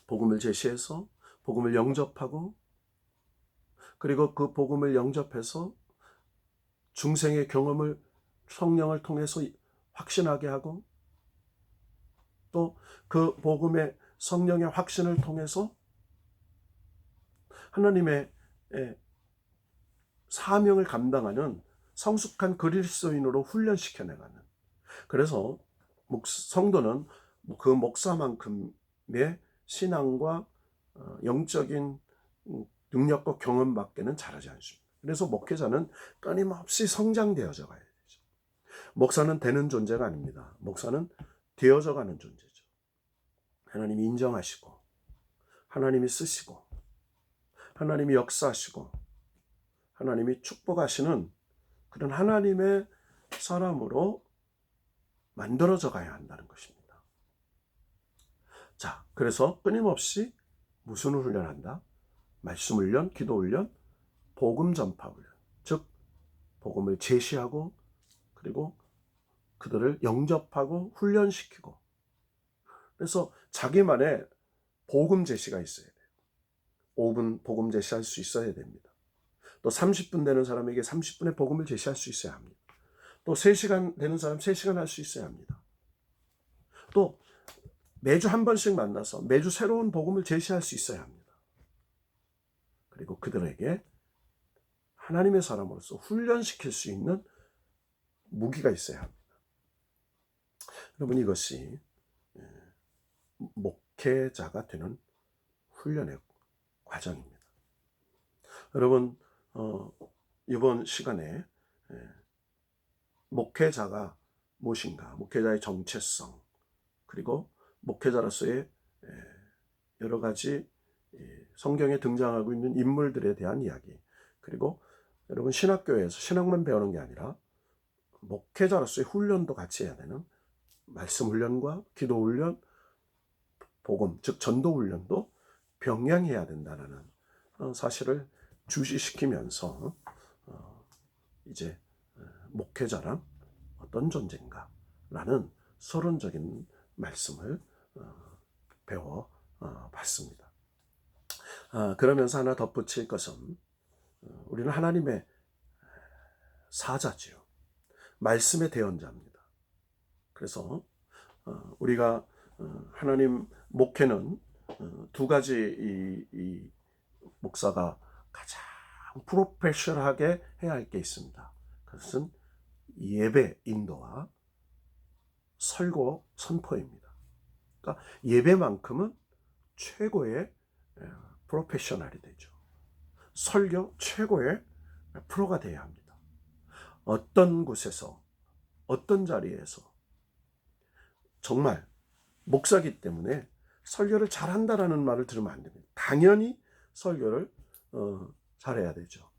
복음을 제시해서 복음을 영접하고, 그리고 그 복음을 영접해서 중생의 경험을 성령을 통해서 확신하게 하고, 또 그 복음의 성령의 확신을 통해서 하나님의 사명을 감당하는 성숙한 그리스도인으로 훈련시켜 나가는, 그래서 성도는 그 목사만큼의 신앙과 영적인 능력과 경험밖에는 잘하지 않습니다. 그래서 목회자는 끊임없이 성장되어져 가야 되죠. 목사는 되는 존재가 아닙니다. 목사는 되어져 가는 존재죠. 하나님이 인정하시고, 하나님이 쓰시고, 하나님이 역사하시고, 하나님이 축복하시는 그런 하나님의 사람으로 만들어져 가야 한다는 것입니다. 자, 그래서 끊임없이 무슨 훈련한다? 말씀 훈련, 기도 훈련, 복음 전파 훈련. 즉 복음을 제시하고, 그리고 그들을 영접하고 훈련시키고, 그래서 자기만의 복음 제시가 있어야 돼요. 5분 복음 제시할 수 있어야 됩니다. 또 30분 되는 사람에게 30분의 복음을 제시할 수 있어야 합니다. 또 3시간 되는 사람 3시간 할 수 있어야 합니다. 또 매주 한 번씩 만나서 매주 새로운 복음을 제시할 수 있어야 합니다. 그리고 그들에게 하나님의 사람으로서 훈련시킬 수 있는 무기가 있어야 합니다. 여러분, 이것이 목회자가 되는 훈련의 과정입니다. 여러분, 이번 시간에 목회자가 무엇인가, 목회자의 정체성, 그리고 목회자로서의 여러 가지 성경에 등장하고 있는 인물들에 대한 이야기, 그리고 여러분 신학교에서 신학만 배우는 게 아니라 목회자로서의 훈련도 같이 해야 되는 말씀 훈련과 기도 훈련, 복음, 즉 전도 훈련도 병행해야 된다는 사실을 주시시키면서 이제 목회자란 어떤 존재인가 라는 서론적인 말씀을 배워 봤습니다. 그러면서 하나 덧붙일 것은, 우리는 하나님의 사자지요. 말씀의 대언자입니다. 그래서 우리가 하나님 목회는 두 가지 이 목사가 가장 프로페셔널하게 해야 할 게 있습니다. 그것은 예배 인도와 설교 선포입니다. 그러니까 예배만큼은 최고의 프로페셔널이 되죠. 설교 최고의 프로가 되어야 합니다. 어떤 곳에서, 어떤 자리에서 정말 목사기 때문에 설교를 잘한다라는 말을 들으면 안 됩니다. 당연히 설교를 잘해야 되죠.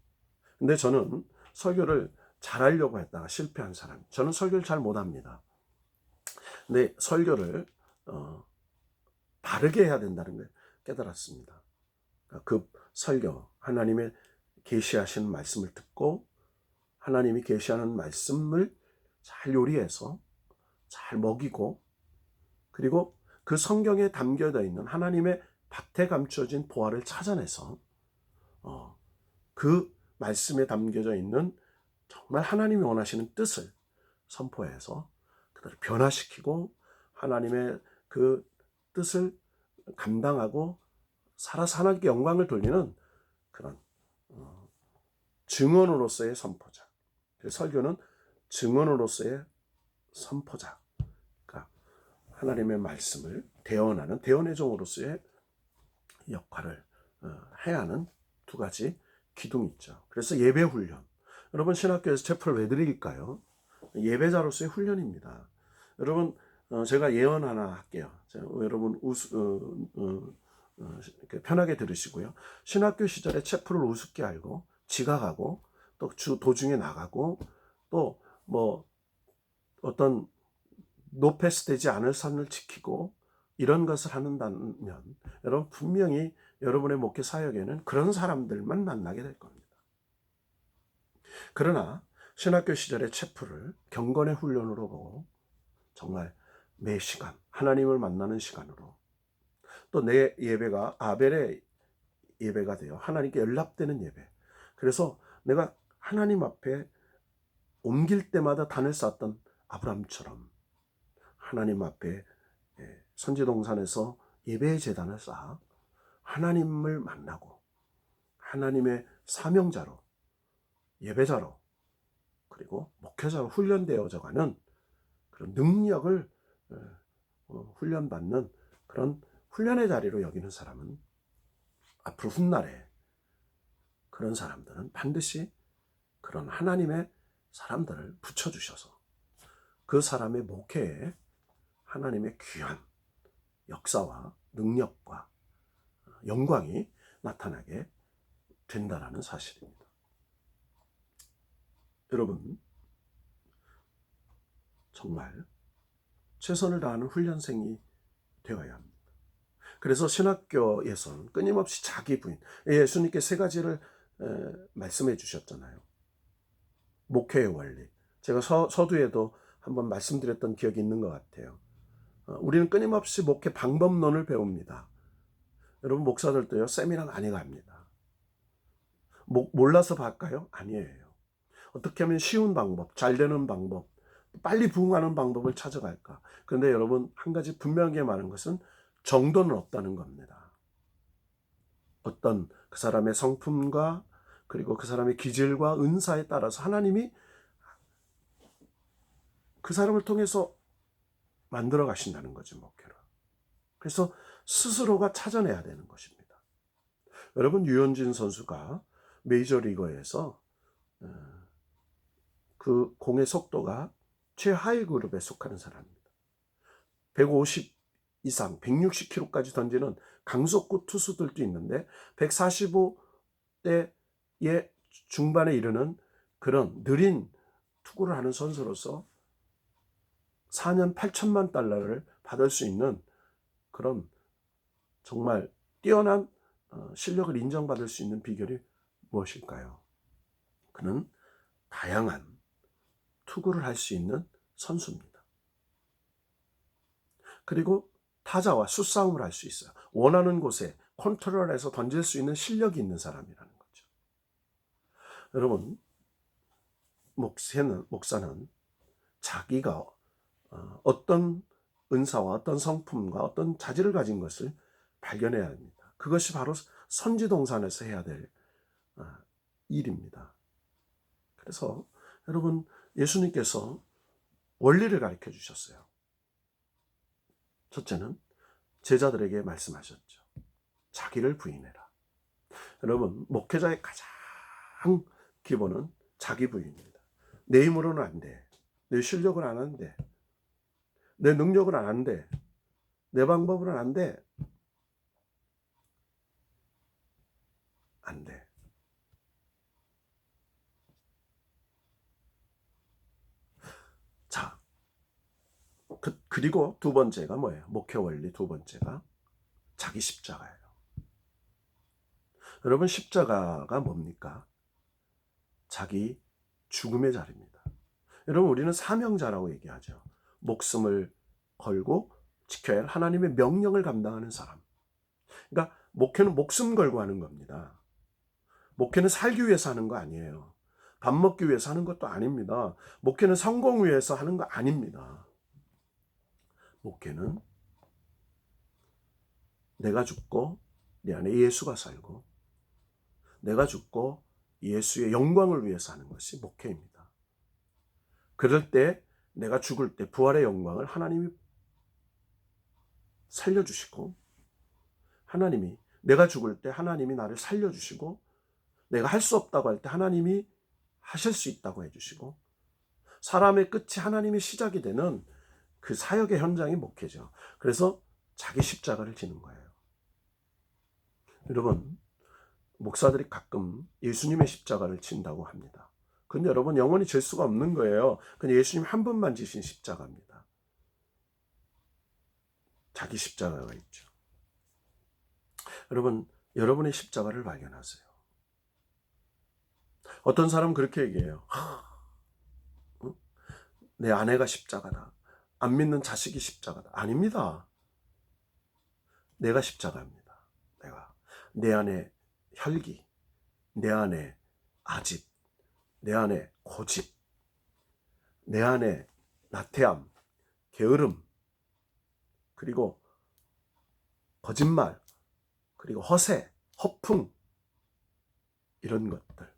근데 저는 설교를 잘하려고 했다가 실패한 사람, 저는 설교를 잘 못합니다. 근데 설교를 바르게 해야 된다는 걸 깨달았습니다. 그 설교, 하나님의 계시하시는 말씀을 듣고 하나님이 계시하는 말씀을 잘 요리해서 잘 먹이고, 그리고 그 성경에 담겨져 있는 하나님의 밭에 감춰진 보화를 찾아내서 그 말씀에 담겨져 있는 정말 하나님이 원하시는 뜻을 선포해서 그들을 변화시키고 하나님의 그 뜻을 감당하고 살아서 하나님께 영광을 돌리는 그런 증언으로서의 선포자. 설교는 증언으로서의 선포자, 그러니까 하나님의 말씀을 대언하는 대언의 종으로서의 역할을 해야 하는 두 가지 기둥이 있죠. 그래서 예배 훈련. 여러분, 신학교에서 체프를 왜 드릴까요? 예배자로서의 훈련입니다. 여러분, 제가 예언 하나 할게요. 여러분 편하게 들으시고요. 신학교 시절에 체프를 우습게 알고 지각하고 또 도중에 나가고 또 뭐 어떤 노패스 되지 않을 선을 지키고 이런 것을 한다면 여러분 분명히 여러분의 목회 사역에는 그런 사람들만 만나게 될 겁니다. 그러나 신학교 시절의 체프를 경건의 훈련으로 보고 정말 매 시간 하나님을 만나는 시간으로, 또 내 예배가 아벨의 예배가 돼요. 하나님께 연락되는 예배. 그래서 내가 하나님 앞에 옮길 때마다 단을 쌓았던 아브라함처럼 하나님 앞에 선지동산에서 예배의 제단을 쌓아 하나님을 만나고 하나님의 사명자로, 예배자로, 그리고 목회자로 훈련되어져가는 그런 능력을 훈련받는 그런 훈련의 자리로 여기는 사람은 앞으로 훗날에 그런 사람들은 반드시 그런 하나님의 사람들을 붙여주셔서 그 사람의 목회에 하나님의 귀한 역사와 능력과 영광이 나타나게 된다라는 사실입니다. 여러분, 정말 최선을 다하는 훈련생이 되어야 합니다. 그래서 신학교에서는 끊임없이 자기 부인, 예수님께 세 가지를 말씀해 주셨잖아요. 목회의 원리. 제가 서두에도 한번 말씀드렸던 기억이 있는 것 같아요. 우리는 끊임없이 목회 방법론을 배웁니다. 여러분, 목사들도요, 세미나 많이 갑니다. 몰라서 갈까요? 아니에요. 어떻게 하면 쉬운 방법, 잘 되는 방법, 빨리 부흥하는 방법을 찾아갈까? 그런데 여러분, 한 가지 분명하게 말하는 것은 정도는 없다는 겁니다. 어떤 그 사람의 성품과 그리고 그 사람의 기질과 은사에 따라서 하나님이 그 사람을 통해서 만들어 가신다는 거죠, 목회를. 그래서 스스로가 찾아내야 되는 것입니다. 여러분, 유현진 선수가 메이저리거에서 그 공의 속도가 최하위 그룹에 속하는 사람입니다. 150 이상, 160km까지 던지는 강속구 투수들도 있는데 145대의 중반에 이르는 그런 느린 투구를 하는 선수로서 4년 8천만 달러를 받을 수 있는 그런 정말 뛰어난 실력을 인정받을 수 있는 비결이 무엇일까요? 그는 다양한 투구를 할 수 있는 선수입니다. 그리고 타자와 수싸움을 할 수 있어요. 원하는 곳에 컨트롤해서 던질 수 있는 실력이 있는 사람이라는 거죠. 여러분, 목사는 자기가 어떤 은사와 어떤 성품과 어떤 자질을 가진 것을 발견해야 합니다. 그것이 바로 선지동산에서 해야 될 일입니다. 그래서 여러분, 예수님께서 원리를 가르쳐 주셨어요. 첫째는 제자들에게 말씀하셨죠. 자기를 부인해라. 여러분, 목회자의 가장 기본은 자기 부인입니다. 내 힘으로는 안 돼. 내 실력은 안 한대. 내 능력은 안 돼. 내 방법은 안 돼. 안 돼. 자, 그리고 두 번째가 뭐예요? 목회 원리 두 번째가 자기 십자가예요. 여러분, 십자가가 뭡니까? 자기 죽음의 자리입니다. 여러분, 우리는 사명자라고 얘기하죠. 목숨을 걸고 지켜야 할 하나님의 명령을 감당하는 사람. 그러니까 목회는 목숨 걸고 하는 겁니다. 목회는 살기 위해서 하는 거 아니에요. 밥 먹기 위해서 하는 것도 아닙니다. 목회는 성공 위해서 하는 거 아닙니다. 목회는 내가 죽고 내 안에 예수가 살고 내가 죽고 예수의 영광을 위해서 하는 것이 목회입니다. 그럴 때 내가 죽을 때 부활의 영광을 하나님이 살려주시고 하나님이 내가 죽을 때 하나님이 나를 살려주시고 내가 할 수 없다고 할 때 하나님이 하실 수 있다고 해주시고 사람의 끝이 하나님의 시작이 되는 그 사역의 현장이 목회죠. 그래서 자기 십자가를 지는 거예요. 여러분, 목사들이 가끔 예수님의 십자가를 진다고 합니다. 근데 여러분, 영원히 질 수가 없는 거예요. 그냥 예수님 한 분만 지신 십자가입니다. 자기 십자가가 있죠. 여러분, 여러분의 십자가를 발견하세요. 어떤 사람은 그렇게 얘기해요. 내 아내가 십자가다. 안 믿는 자식이 십자가다. 아닙니다. 내가 십자가입니다. 내 안에 혈기, 내 안에 아집, 내 안에 고집, 내 안에 나태함, 게으름, 그리고 거짓말, 그리고 허세, 허풍, 이런 것들.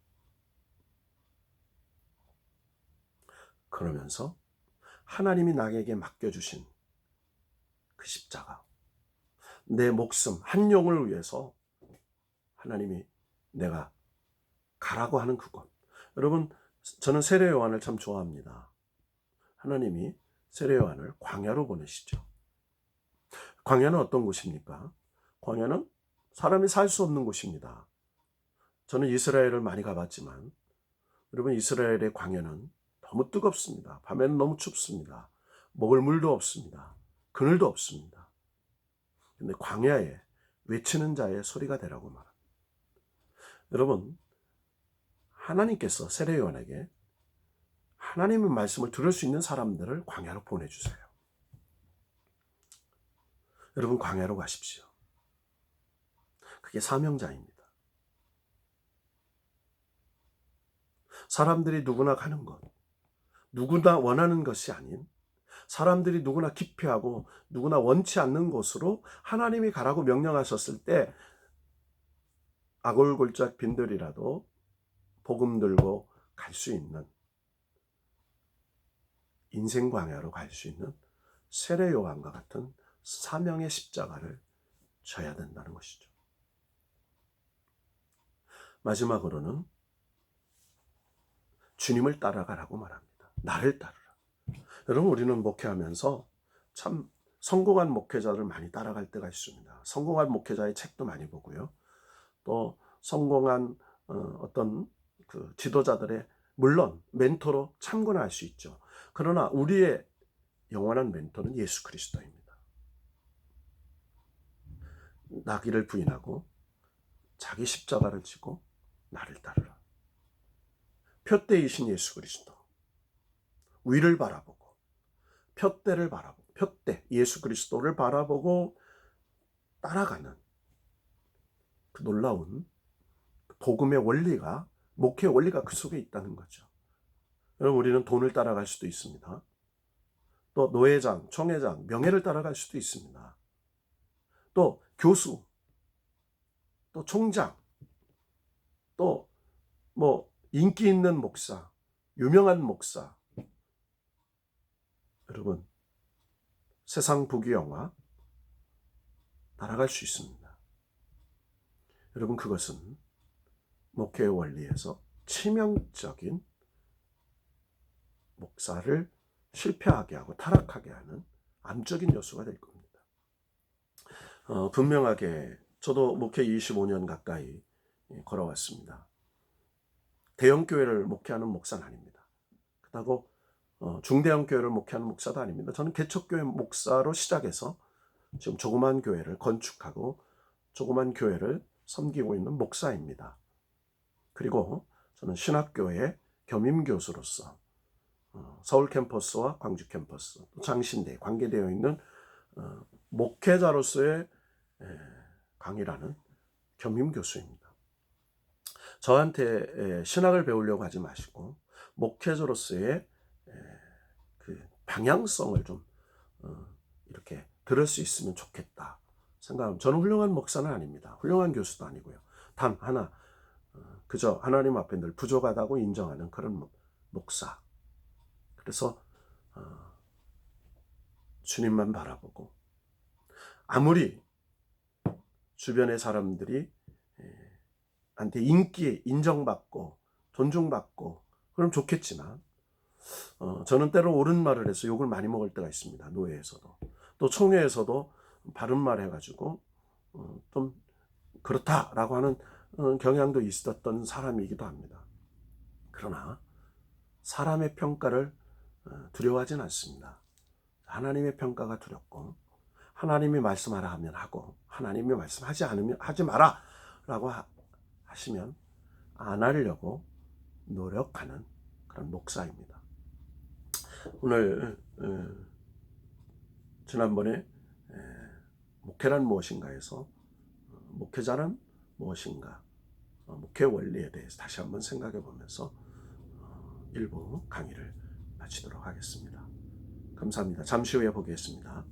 그러면서 하나님이 나에게 맡겨주신 그 십자가, 내 목숨 한 영을 위해서 하나님이 내가 가라고 하는 그곳. 여러분, 저는 세례 요한을 참 좋아합니다. 하나님이 세례 요한을 광야로 보내시죠. 광야는 어떤 곳입니까? 광야는 사람이 살 수 없는 곳입니다. 저는 이스라엘을 많이 가봤지만 여러분, 이스라엘의 광야는 너무 뜨겁습니다. 밤에는 너무 춥습니다. 먹을 물도 없습니다. 그늘도 없습니다. 근데 광야에 외치는 자의 소리가 되라고 말합니다. 여러분, 하나님께서 세례 요한에게 하나님의 말씀을 들을 수 있는 사람들을 광야로 보내주세요. 여러분, 광야로 가십시오. 그게 사명자입니다. 사람들이 누구나 가는 것, 누구나 원하는 것이 아닌, 사람들이 누구나 기피하고 누구나 원치 않는 곳으로 하나님이 가라고 명령하셨을 때 아골골짝 빈들이라도 복음 들고 갈 수 있는, 인생 광야로 갈 수 있는 세례 요한과 같은 사명의 십자가를 져야 된다는 것이죠. 마지막으로는 주님을 따라가라고 말합니다. 나를 따르라. 여러분, 우리는 목회하면서 참 성공한 목회자를 많이 따라갈 때가 있습니다. 성공한 목회자의 책도 많이 보고요. 또 성공한 어떤 그 지도자들의, 물론 멘토로 참고는 할 수 있죠. 그러나 우리의 영원한 멘토는 예수 그리스도입니다. 나기를 부인하고 자기 십자가를 지고 나를 따르라. 표대이신 예수 그리스도, 위를 바라보고 표대를 바라보고, 표대 예수 그리스도를 바라보고 따라가는 그 놀라운 복음의 원리가, 목회의 원리가 그 속에 있다는 거죠. 여러분, 우리는 돈을 따라갈 수도 있습니다. 또 노회장, 총회장, 명예를 따라갈 수도 있습니다. 또 교수, 또 총장, 또 뭐 인기 있는 목사, 유명한 목사. 여러분, 세상 부귀영화 따라갈 수 있습니다. 여러분, 그것은 목회의 원리에서 치명적인 목사를 실패하게 하고 타락하게 하는 암적인 요소가 될 겁니다. 분명하게 저도 목회 25년 가까이 걸어왔습니다. 대형 교회를 목회하는 목사는 아닙니다. 그렇다고 중대형 교회를 목회하는 목사도 아닙니다. 저는 개척교회 목사로 시작해서 지금 조그만 교회를 건축하고 조그만 교회를 섬기고 있는 목사입니다. 그리고 저는 신학교의 겸임교수로서 서울 캠퍼스와 광주 캠퍼스, 또 장신대에 관계되어 있는 목회자로서의 강의라는 겸임교수입니다. 저한테 신학을 배우려고 하지 마시고 목회자로서의 그 방향성을 좀 이렇게 들을 수 있으면 좋겠다 생각합니다. 저는 훌륭한 목사는 아닙니다. 훌륭한 교수도 아니고요. 단 하나, 그저 하나님 앞에 늘 부족하다고 인정하는 그런 목사. 그래서 주님만 바라보고, 아무리 주변의 사람들이 한테 인기 인정받고 존중받고 그럼 좋겠지만, 저는 때로 옳은 말을 해서 욕을 많이 먹을 때가 있습니다. 노예에서도, 또 총회에서도 바른 말 해가지고 좀 그렇다라고 하는 경향도 있었던 사람이기도 합니다. 그러나 사람의 평가를 두려워하진 않습니다. 하나님의 평가가 두렵고, 하나님이 말씀하라 하면 하고, 하나님이 말씀하지 않으면 하지 마라 라고 하시면 안 하려고 노력하는 그런 목사입니다. 오늘 지난번에 목회란 무엇인가에서 목회자는 무엇인가, 목회 원리에 대해서 다시 한번 생각해 보면서 일부 강의를 마치도록 하겠습니다. 감사합니다. 잠시 후에 보겠습니다.